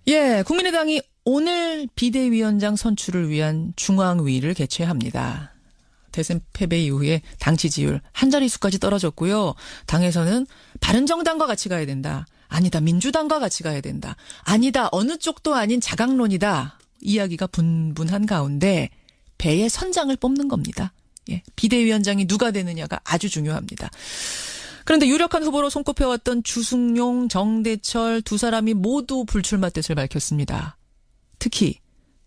예, 국민의당이 오늘 비대위원장 선출을 위한 중앙위를 개최합니다. 대선 패배 이후에 당 지지율 한 자릿수까지 떨어졌고요. 당에서는 바른정당과 같이 가야 된다. 아니다, 민주당과 같이 가야 된다. 아니다, 어느 쪽도 아닌 자강론이다. 이야기가 분분한 가운데 배의 선장을 뽑는 겁니다. 예, 비대위원장이 누가 되느냐가 아주 중요합니다. 그런데 유력한 후보로 손꼽혀왔던 주승용, 정대철 두 사람이 모두 불출마 뜻을 밝혔습니다. 특히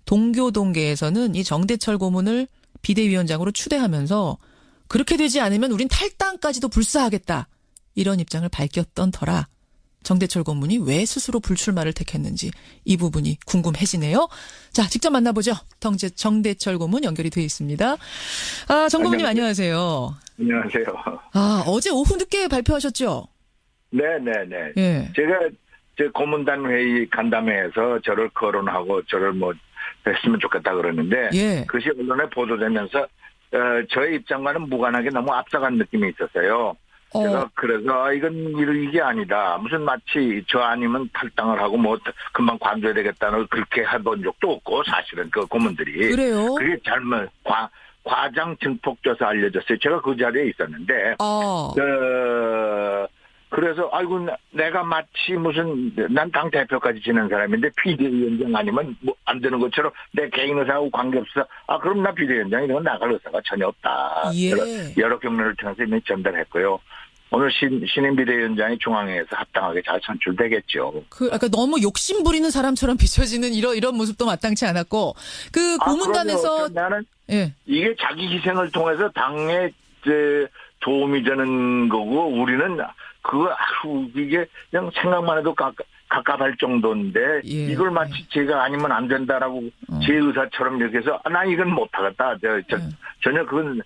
동교동계에서는 이 정대철 고문을 비대위원장으로 추대하면서 그렇게 되지 않으면 우린 탈당까지도 불사하겠다. 이런 입장을 밝혔던 터라 정대철 고문이 왜 스스로 불출마를 택했는지 이 부분이 궁금해지네요. 자, 직접 만나보죠. 정대철 고문 연결이 돼 있습니다. 아, 정 고문님 안녕하세요. 안녕하세요. 아, 어제 오후 늦게 발표하셨죠? 네네네. 예. 제가 고문단 회의 간담회에서 저를 거론하고 저를 했으면 좋겠다 그러는데 예. 그것이 언론에 보도되면서 저의 입장과는 무관하게 너무 앞서간 느낌이 있었어요. 제가 그래서 이건 이게 아니다. 무슨 마치 저 아니면 탈당을 하고 금방 관둬야 되겠다는 그렇게 해본 적도 없고 사실은 그 고문들이. 그래요? 그게 잘못 과장 증폭돼서 알려졌어요. 제가 그 자리에 있었는데. 그래서 아이고 내가 마치 무슨 난 당 대표까지 지낸 사람인데 비대위원장 아니면 안 되는 것처럼 내 개인 의사하고 관계없어. 그럼 나 비대위원장이 되면 나갈 의사가 전혀 없다. 예. 여러 경로를 통해서 이미 전달했고요. 오늘 신임 비대위원장이 중앙회에서 합당하게 잘 선출되겠죠. 아까 너무 욕심 부리는 사람처럼 비춰지는 이런 모습도 마땅치 않았고 고문단에서 나는 예. 이게 자기 희생을 통해서 당에 도움이 되는 거고 우리는 이게 그냥 생각만 해도 갑갑할 정도인데 예. 이걸 마치 제가 아니면 안 된다라고 제 의사처럼 이렇게 해서 나 이건 못하겠다. 전혀 그건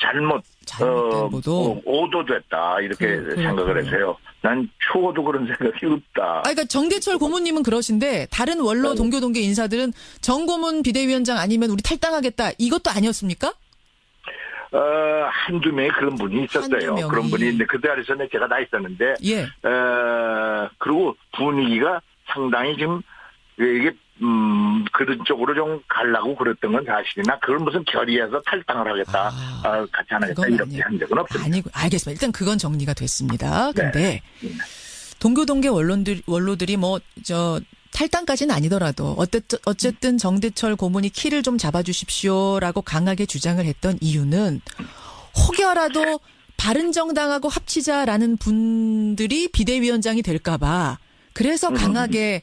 잘못된 오도됐다 이렇게 생각을 해서요. 난 추호도 그런 생각이 없다. 그러니까 정대철 고문님은 그러신데 다른 원로 동교동계 인사들은 정 고문 비대위원장 아니면 우리 탈당하겠다 이것도 아니었습니까? 한두 명의 그런 분이 있었어요. 그런 분이 있는데 그 자리에서는 제가 나 있었는데 예. 그리고 분위기가 상당히 지금 이게 그런 쪽으로 좀 가려고 그랬던 건 사실이나 그걸 무슨 결의해서 탈당을 하겠다 같이 안 하겠다 이렇게 한 적은 없습니다. 아니고 알겠습니다. 일단 그건 정리가 됐습니다. 그런데 네. 동교동계 원로들이 탈당까지는 아니더라도 어쨌든 정대철 고문이 키를 좀 잡아주십시오라고 강하게 주장을 했던 이유는 혹여라도 바른정당하고 합치자라는 분들이 비대위원장이 될까 봐 그래서 강하게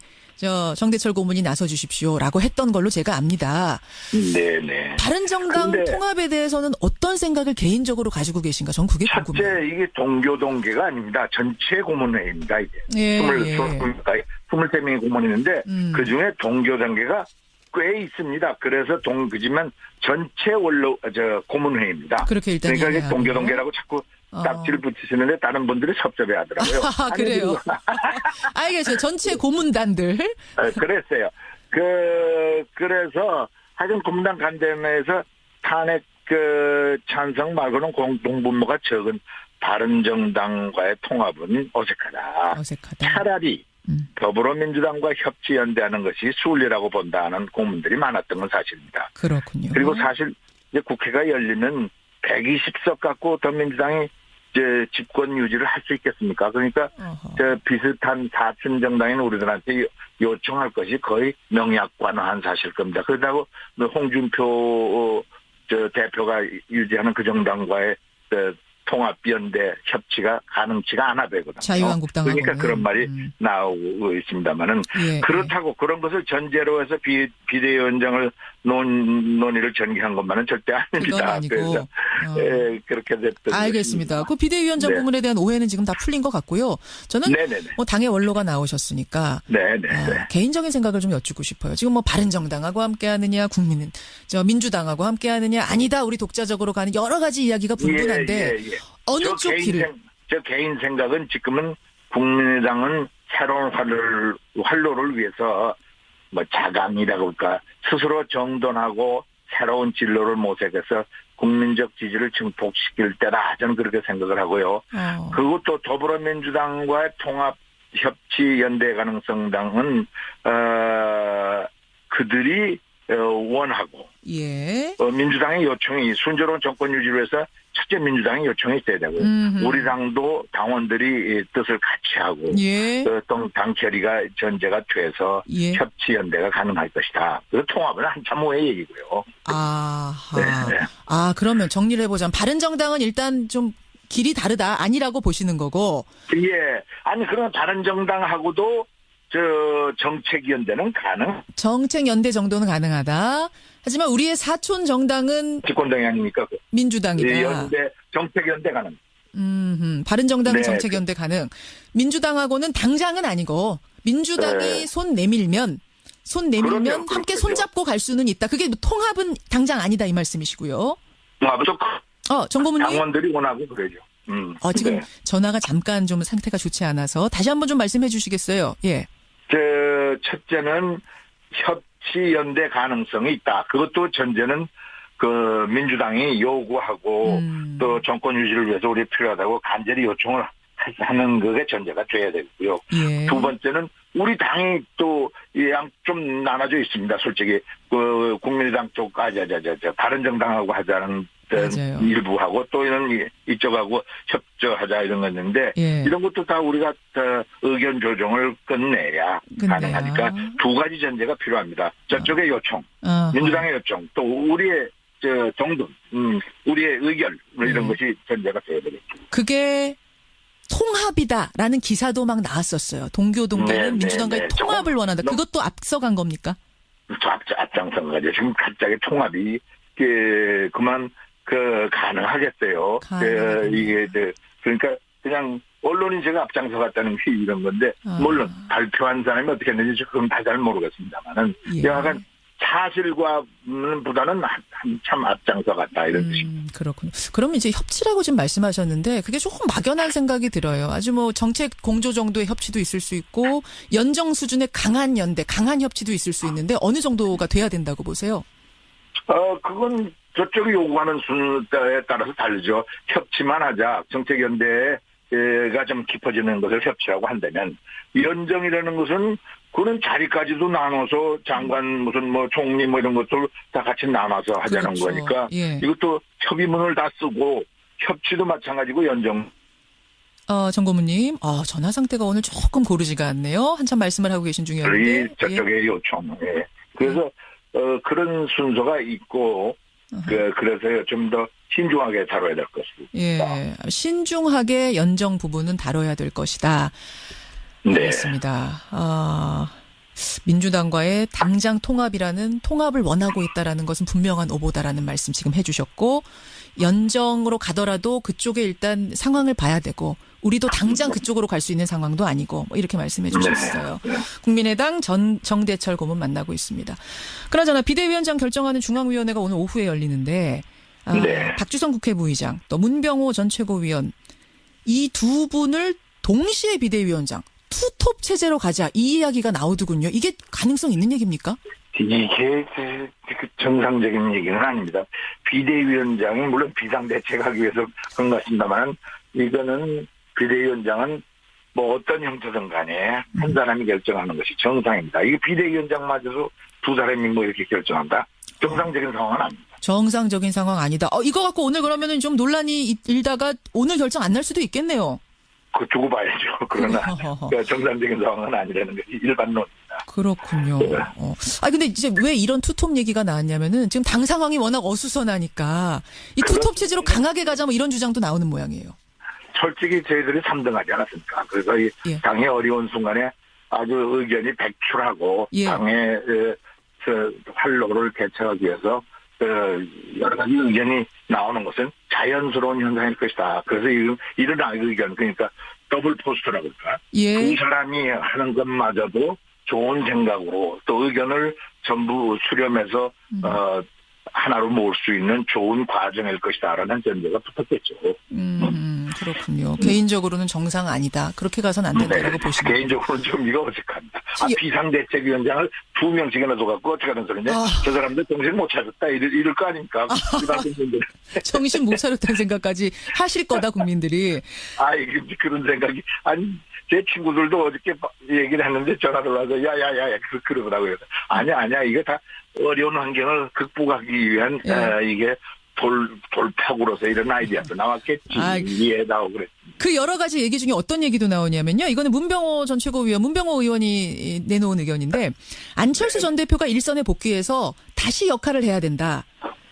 정대철 고문이 나서주십시오라고 했던 걸로 제가 압니다. 네네. 바른정당 통합에 대해서는 어떤 생각을 개인적으로 가지고 계신가? 전 그게 궁금해요. 첫째 이게 동교동계가 아닙니다. 전체 고문회입니다. 이게. 예, 23명의 고문이 있는데 그중에 동교동계가 꽤 있습니다. 그래서 그지만 전체 고문회입니다. 그렇게 일단 그러니까 동교동계라고 자꾸 딱지를 붙이시는데 다른 분들이 섭섭해 하더라고요. 그래요? 알겠어요. 전체 고문단들. 그랬어요. 그래서 하여튼 고문단 간담회에서 탄핵 찬성 말고는 공동분모가 적은 바른정당과의 통합은 어색하다. 차라리 더불어민주당과 협치연대하는 것이 순리라고 본다는 고문들이 많았던 건 사실입니다. 그렇군요. 그리고 사실 이제 국회가 열리면 120석 갖고 더민주당이 집권 유지를 할 수 있겠습니까? 그러니까 비슷한 사춘 정당인 우리들한테 요청할 것이 거의 명약관화한 사실 겁니다. 그렇다고 홍준표 대표가 유지하는 그 정당과의 통합연대 협치가 가능치가 않아 되거든요. 자유한국당하고 그러니까 그런 말이 나오고 있습니다만은 그렇다고 그런 것을 전제로 해서 비대위원장을 논의를 전개한 것만은 절대 아닙니다. 그건 아니고. 그렇게 됐던 알겠습니다. 그 비대위원장 부분에 대한 오해는 지금 다 풀린 것 같고요. 저는 당의 원로가 나오셨으니까 개인적인 생각을 좀 여쭙고 싶어요. 지금 바른정당하고 함께하느냐, 민주당하고 함께하느냐, 아니다 우리 독자적으로 가는 여러 가지 이야기가 분분한데 어느 쪽 길을? 저 개인 생각은 지금은 국민의당은 새로운 활로를 위해서 자강이라고 할까 스스로 정돈하고 새로운 진로를 모색해서 국민적 지지를 증폭시킬 때라 저는 그렇게 생각을 하고요. 그것도 더불어민주당과의 통합 협치연대 가능성당은 그들이 원하고 예. 민주당의 요청이 순조로운 정권 유지를 위해서 첫째 민주당의 요청이 있어야 되고 우리 당도 당원들이 뜻을 같이 하고 예. 당 결의가 전제가 돼서 예. 협치연대가 가능할 것이다. 그 통합은 한참 후의 얘기고요. 아하. 네. 아, 그러면 정리를 해보자면 바른정당은 일단 좀 길이 다르다, 아니라고 보시는 거고. 예. 아니 그러면 바른정당하고도 정책연대는 가능. 정책연대 정도는 가능하다. 하지만 우리의 사촌 정당은 집권당이 아닙니까? 민주당이다. 연대, 정책연대 가능. 바른정당은 네. 정책연대 가능. 민주당하고는 당장은 아니고 민주당이 네. 손 내밀면 그럼요. 함께 손잡고 갈 수는 있다. 그게 뭐 통합은 당장 아니다 이 말씀이시고요. 정 고문님. 당원들이 원하고 그러죠. 지금 네. 전화가 잠깐 좀 상태가 좋지 않아서 다시 한번 좀 말씀해 주시겠어요? 예. 첫째는 협치연대 가능성이 있다. 그것도 전제는 그 민주당이 요구하고 또 정권 유지를 위해서 우리 필요하다고 간절히 요청을 하는 그게 전제가 돼야 되고요. 예. 두 번째는 우리 당이 또 좀 나눠져 있습니다. 솔직히 그 국민의당 쪽 바른정당하고 하자는 맞아요. 일부하고 또 이쪽하고 협조하자 이런 거였는데 예. 이런 것도 다 우리가 의견 조정을 끝내야 가능하니까 두 가지 전제가 필요합니다. 저쪽의 요청, 민주당의 요청, 또 우리의 정돈, 우리의 의견 이런 것이 전제가 돼야 되겠죠. 그게 통합이다라는 기사도 막 나왔었어요. 동교동계는 민주당과의 통합을 원한다. 그것도 앞서간 겁니까? 앞장선 거죠. 지금 갑자기 통합이 그만 가능하겠어요. 이게 그러니까 그냥 언론이 제가 앞장서 갔다는 게 이런 건데 물론 발표한 사람이 어떻게 했는지 그건 다 잘 모르겠습니다만은 약간 사실과보다는 한참 앞장서 갔다 이런 뜻입니다. 그렇군요. 그러면 이제 협치라고 지금 말씀하셨는데 그게 조금 막연한 생각이 들어요. 아주 뭐 정책 공조 정도의 협치도 있을 수 있고 연정 수준의 강한 연대, 강한 협치도 있을 수 있는데 어느 정도가 돼야 된다고 보세요? 그건 저쪽이 요구하는 순서에 따라서 다르죠. 협치만 하자. 정책연대가 좀 깊어지는 것을 협치라고 한다면 연정이라는 것은 그런 자리까지도 나눠서 장관 무슨 총리 이런 것들 다 같이 나눠서 하자는 그렇죠. 거니까 예. 이것도 협의문을 다 쓰고 협치도 마찬가지고 연정. 정 고문님, 전화 상태가 오늘 조금 고르지가 않네요. 한참 말씀을 하고 계신 중이었는데. 저쪽의 요청. 예. 그래서 그런 순서가 있고 그래서 좀 더 신중하게 다뤄야 될 것입니다. 예, 신중하게 연정 부분은 다뤄야 될 것이다. 네. 알겠습니다. 민주당과의 당장 통합을 원하고 있다라는 것은 분명한 오보다라는 말씀 지금 해주셨고 연정으로 가더라도 그쪽에 일단 상황을 봐야 되고 우리도 당장 그쪽으로 갈 수 있는 상황도 아니고 이렇게 말씀해 주셨어요. 네. 국민의당 정대철 고문 만나고 있습니다. 그나저나 비대위원장 결정하는 중앙위원회가 오늘 오후에 열리는데 박주성 국회부의장 또 문병호 전 최고위원 이 두 분을 동시에 비대위원장 투톱 체제로 가자 이 이야기가 나오더군요. 이게 가능성 있는 얘기입니까? 이게 정상적인 얘기는 아닙니다. 비대위원장이 물론 비상대책하기 위해서 그런 것 같습니다만 이거는 비대위원장은 어떤 형태든 간에 한 사람이 결정하는 것이 정상입니다. 이게 비대위원장마저도 두 사람이 이렇게 결정한다? 정상적인 상황은 아닙니다. 정상적인 상황 아니다. 이거 갖고 오늘 그러면은 좀 논란이 일다가 오늘 결정 안 날 수도 있겠네요. 두고 봐야죠. 그러나 정상적인 상황은 아니라는 것이 일반론입니다. 그렇군요. 근데 이제 왜 이런 투톱 얘기가 나왔냐면은 지금 당 상황이 워낙 어수선하니까 이 투톱 체제로 강하게 가자 이런 주장도 나오는 모양이에요. 솔직히 저희들이 3등하지 않았습니까? 그래서 이 당의 어려운 순간에 아주 의견이 백출하고 당의 활로를 개척하기 위해서 여러 가지 의견이 나오는 것은 자연스러운 현상일 것이다. 그래서 이런 의견 그러니까 더블 포스트라고 할까? 두 사람이 하는 것마저도 좋은 생각으로 또 의견을 전부 수렴해서 하나로 모을 수 있는 좋은 과정일 것이다라는 전제가 붙었겠죠. 그렇군요. 개인적으로는 정상 아니다. 그렇게 가선 안 된다라고 보시는 거예요. 개인적으로는 좀 이거 어색합니다. 비상대책위원장을 2명씩이나 둬갖고 어떻게 하는 소리냐. 저 사람들 정신 못 차렸다. 이럴 거 아닙니까? 정신 못 차렸다는 생각까지 하실 거다, 국민들이. 그런 생각이. 아니, 제 친구들도 어저께 얘기를 했는데 전화를 와서 야야야 그러더라고요. 아니야 이거 다 어려운 환경을 극복하기 위한 이게 돌파구로서 이런 아이디어도 나왔겠지. 이해다고 그랬습니다. 그 여러 가지 얘기 중에 어떤 얘기도 나오냐면요. 이거는 문병호 전 최고위원, 문병호 의원이 내놓은 의견인데 안철수 전 대표가 일선에 복귀해서 다시 역할을 해야 된다.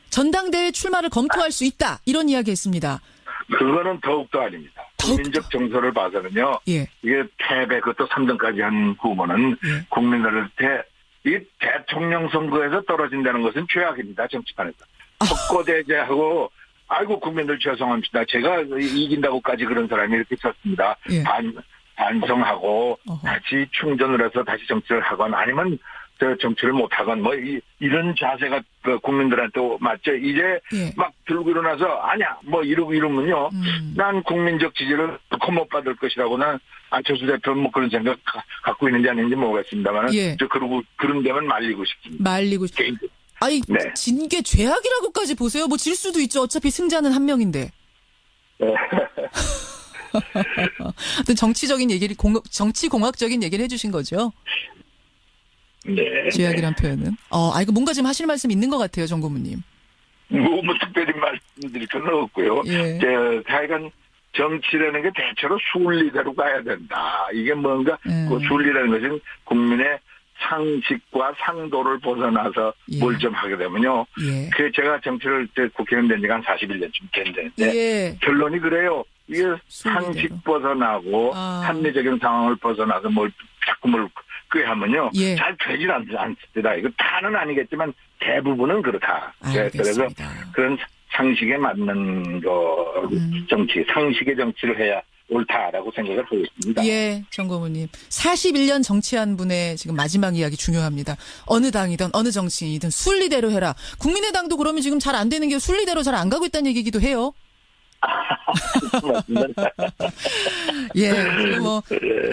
전당대회 출마를 검토할 수 있다. 이런 이야기 했습니다. 그거는 더욱더 아닙니다. 국민적 정서를 봐서는요. 예. 이게 패배 그것도 3등까지 한 후보는 국민들한테 이 대통령 선거에서 떨어진다는 것은 죄악입니다. 정치판에서. 헛거대제하고 아이고 국민들 죄송합니다. 제가 이긴다고까지 그런 사람이 이렇게 섰습니다. 반성하고 다시 충전을 해서 다시 정치를 하건 아니면 정치를 못하건 뭐 이런 자세가 국민들한테 맞죠. 이제 막 들고 일어나서 아니야 뭐 이러면요. 난 국민적 지지를 못 받을 것이라고 난 안철수 대표는 뭐 그런 생각 갖고 있는지 아닌지 모르겠습니다만 그런 데만 말리고 싶습니다. 진 게 죄악이라고까지 보세요. 뭐 질 수도 있죠. 어차피 승자는 한 명인데. 정치적인 얘기를 정치공학적인 얘기를 해주신 거죠. 네. 죄악이란 표현은. 이거 뭔가 좀 하실 말씀 있는 것 같아요, 정 고문님. 뭐 특별히 말씀드릴 건 없고요. 하여간 정치라는 게 대체로 순리대로 가야 된다. 이게 뭔가 그 순리라는 것은 국민의 상식과 상도를 벗어나서 뭘 좀 하게 되면요. 그 제가 정치를 국회의원 된 지가 한 41년쯤 됐는데 결론이 그래요. 이게 상식 벗어나고 합리적인 상황을 벗어나서 자꾸 하면요. 잘 되질 않습니다. 이거 다는 아니겠지만 대부분은 그렇다. 그래서 그런 상식에 맞는 상식의 정치를 해야 옳다라고 생각을 하고 있습니다. 예, 정 고문님. 41년 정치한 분의 지금 마지막 이야기 중요합니다. 어느 당이든 어느 정치인이든 순리대로 해라. 국민의당도 그러면 지금 잘 안 되는 게 순리대로 잘 안 가고 있다는 얘기기도 해요. 지금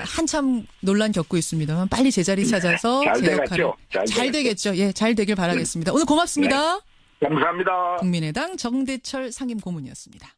한참 논란 겪고 있습니다만 빨리 제자리 찾아서 제 역할을 잘 되겠죠. 잘 되길 바라겠습니다. 오늘 고맙습니다. 감사합니다. 국민의당 정대철 상임 고문이었습니다.